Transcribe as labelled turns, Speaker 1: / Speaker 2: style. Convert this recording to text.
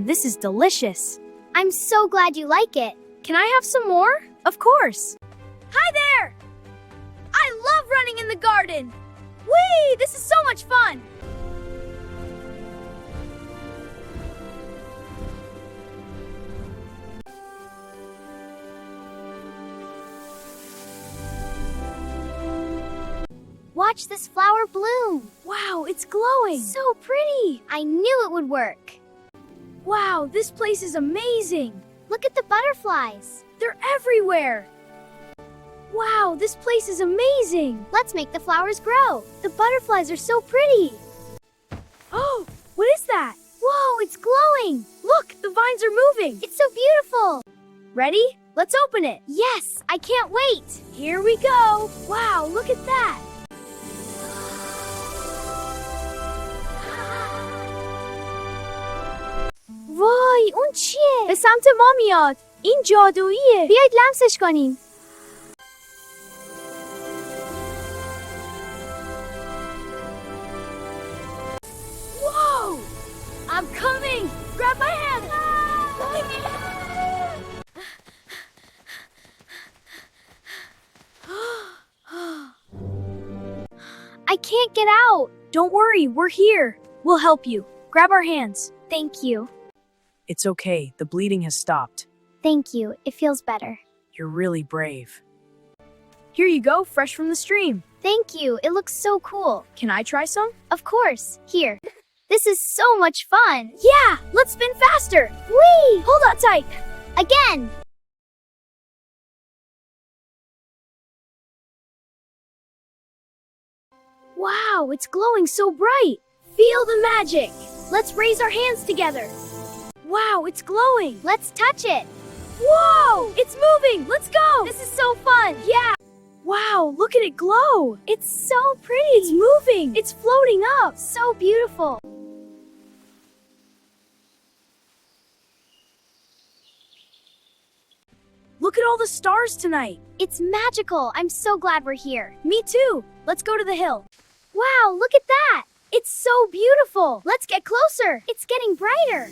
Speaker 1: this is delicious.
Speaker 2: I'm so glad you like it.
Speaker 1: Can I have some more? Of course.
Speaker 2: Hi there! I love running in the garden. Whee! This is so much fun. Watch this flower bloom.
Speaker 1: Wow, it's glowing.
Speaker 2: So pretty. I knew it would work.
Speaker 1: Wow, this place is amazing.
Speaker 2: Look at the butterflies.
Speaker 1: They're everywhere. Wow, this place is amazing.
Speaker 2: Let's make the flowers grow. The butterflies are so pretty.
Speaker 1: Oh, what is that?
Speaker 2: Whoa, it's glowing.
Speaker 1: Look, the vines are moving.
Speaker 2: It's so beautiful.
Speaker 1: Ready? Let's open it.
Speaker 2: Yes, I can't wait.
Speaker 1: Here we go. Wow, look at that.
Speaker 2: وای، اون چیه؟
Speaker 1: به سمت ما میاد. این جادوییه.
Speaker 2: بیایید لمسش کنیم.
Speaker 1: Whoa! I'm coming. Grab my hand.
Speaker 2: I can't get out.
Speaker 1: Don't worry, we're here. We'll help you. Grab our hands.
Speaker 2: Thank you.
Speaker 3: It's okay, the bleeding has stopped.
Speaker 2: Thank you. It feels better.
Speaker 3: You're really brave.
Speaker 1: Here you go, fresh from the stream.
Speaker 2: Thank you. It looks so cool.
Speaker 1: Can I try some?
Speaker 2: Of course. Here. This is so much fun.
Speaker 1: Yeah, let's spin faster.
Speaker 2: Whee!
Speaker 1: Hold on tight.
Speaker 2: Again.
Speaker 1: Wow, it's glowing so bright. Feel the magic. Let's raise our hands together. Wow, it's glowing.
Speaker 2: Let's touch it.
Speaker 1: Whoa, it's moving. Let's go.
Speaker 2: This is so fun.
Speaker 1: Yeah. Wow, look at it glow.
Speaker 2: It's so pretty.
Speaker 1: It's moving. It's floating up.
Speaker 2: So beautiful.
Speaker 1: Look at all the stars tonight.
Speaker 2: It's magical. I'm so glad we're here.
Speaker 1: Me too. Let's go to the hill.
Speaker 2: Wow, look at that.
Speaker 1: It's so beautiful.
Speaker 2: Let's get closer. It's getting brighter.